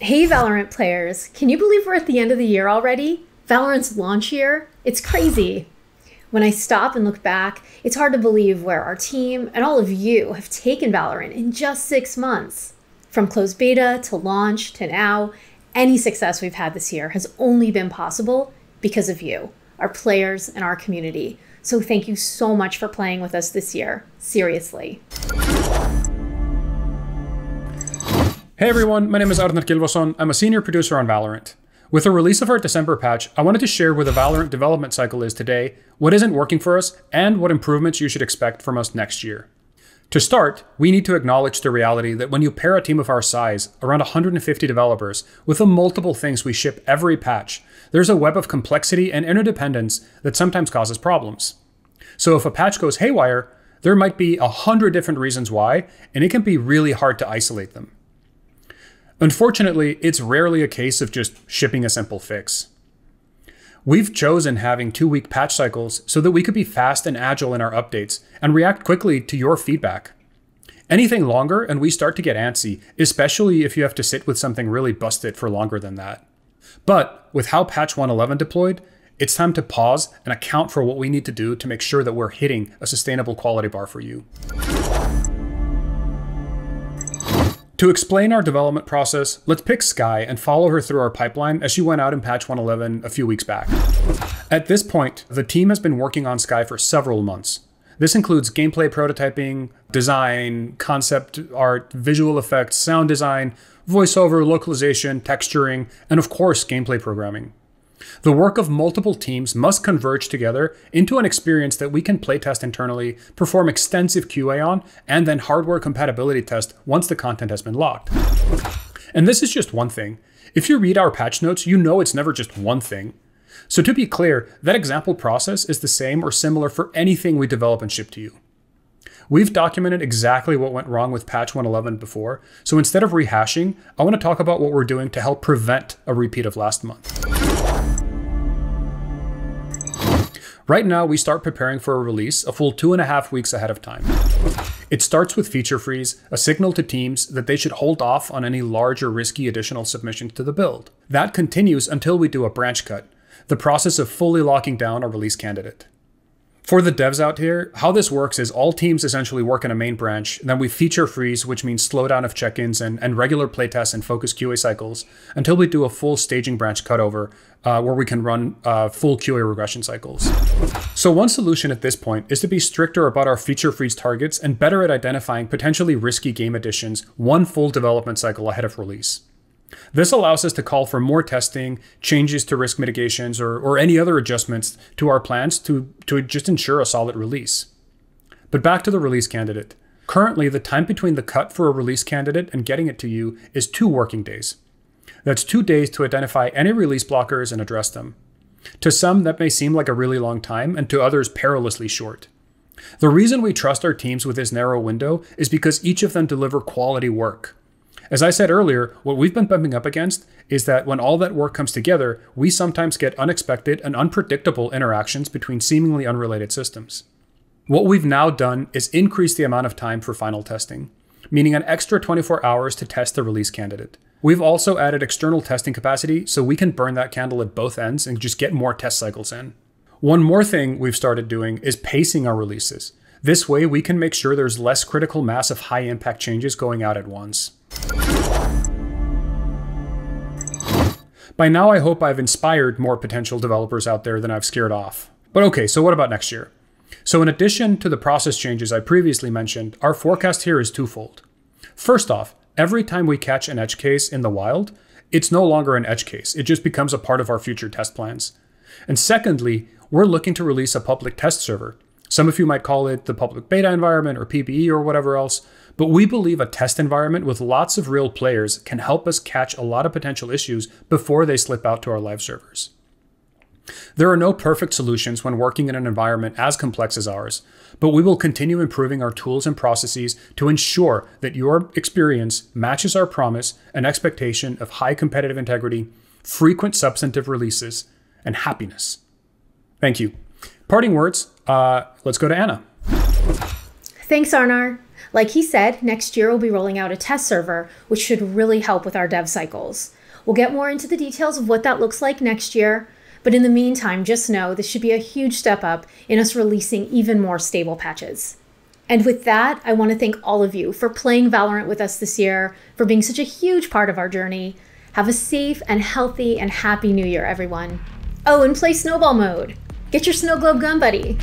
Hey Valorant players, can you believe we're at the end of the year already? Valorant's launch year? It's crazy. When I stop and look back, it's hard to believe where our team and all of you have taken Valorant in just 6 months. From closed beta to launch to now, any success we've had this year has only been possible because of you, our players and our community. So thank you so much for playing with us this year. Seriously. Hey everyone, my name is Arnar Gylfason. I'm a senior producer on Valorant. With the release of our December patch, I wanted to share where the Valorant development cycle is today, what isn't working for us, and what improvements you should expect from us next year. To start, we need to acknowledge the reality that when you pair a team of our size, around 150 developers, with the multiple things we ship every patch, there's a web of complexity and interdependence that sometimes causes problems. So if a patch goes haywire, there might be 100 different reasons why, and it can be really hard to isolate them. Unfortunately, it's rarely a case of just shipping a simple fix. We've chosen having 2-week patch cycles so that we could be fast and agile in our updates and react quickly to your feedback. Anything longer and we start to get antsy, especially if you have to sit with something really busted for longer than that. But with how patch 1.11 deployed, it's time to pause and account for what we need to do to make sure that we're hitting a sustainable quality bar for you. To explain our development process, let's pick Skye and follow her through our pipeline as she went out in patch 1.11 a few weeks back. At this point, the team has been working on Skye for several months. This includes gameplay prototyping, design, concept art, visual effects, sound design, voiceover, localization, texturing, and of course, gameplay programming. The work of multiple teams must converge together into an experience that we can playtest internally, perform extensive QA on, and then hardware compatibility test once the content has been locked. And this is just one thing. If you read our patch notes, you know it's never just one thing. So to be clear, that example process is the same or similar for anything we develop and ship to you. We've documented exactly what went wrong with patch 1.11 before, so instead of rehashing, I want to talk about what we're doing to help prevent a repeat of last month. Right now, we start preparing for a release a full 2.5 weeks ahead of time. It starts with feature freeze, a signal to teams that they should hold off on any large or risky additional submissions to the build. That continues until we do a branch cut, the process of fully locking down a release candidate. For the devs out here, how this works is all teams essentially work in a main branch, then we feature freeze, which means slowdown of check-ins and regular playtests and focus QA cycles until we do a full staging branch cutover where we can run full QA regression cycles. So one solution at this point is to be stricter about our feature freeze targets and better at identifying potentially risky game additions one full development cycle ahead of release. This allows us to call for more testing, changes to risk mitigations, or any other adjustments to our plans to just ensure a solid release. But back to the release candidate. Currently, the time between the cut for a release candidate and getting it to you is 2 working days. That's 2 days to identify any release blockers and address them. To some, that may seem like a really long time, and to others, perilously short. The reason we trust our teams with this narrow window is because each of them deliver quality work. As I said earlier, what we've been bumping up against is that when all that work comes together, we sometimes get unexpected and unpredictable interactions between seemingly unrelated systems. What we've now done is increase the amount of time for final testing, meaning an extra 24 hours to test the release candidate. We've also added external testing capacity so we can burn that candle at both ends and just get more test cycles in. One more thing we've started doing is pacing our releases. This way we can make sure there's less critical mass of high impact changes going out at once. By now, I hope I've inspired more potential developers out there than I've scared off. But okay, so what about next year? So in addition to the process changes I previously mentioned, our forecast here is twofold. First off, every time we catch an edge case in the wild, it's no longer an edge case. It just becomes a part of our future test plans. And secondly, we're looking to release a public test server. Some of you might call it the public beta environment or PBE or whatever else, but we believe a test environment with lots of real players can help us catch a lot of potential issues before they slip out to our live servers. There are no perfect solutions when working in an environment as complex as ours, but we will continue improving our tools and processes to ensure that your experience matches our promise and expectation of high competitive integrity, frequent substantive releases, and happiness. Thank you. Parting words, let's go to Anna. Thanks, Arnar. Like he said, next year we'll be rolling out a test server, which should really help with our dev cycles. We'll get more into the details of what that looks like next year, but in the meantime, just know this should be a huge step up in us releasing even more stable patches. And with that, I want to thank all of you for playing Valorant with us this year, for being such a huge part of our journey. Have a safe and healthy and happy new year, everyone. Oh, and play snowball mode. Get your snow globe gun, buddy.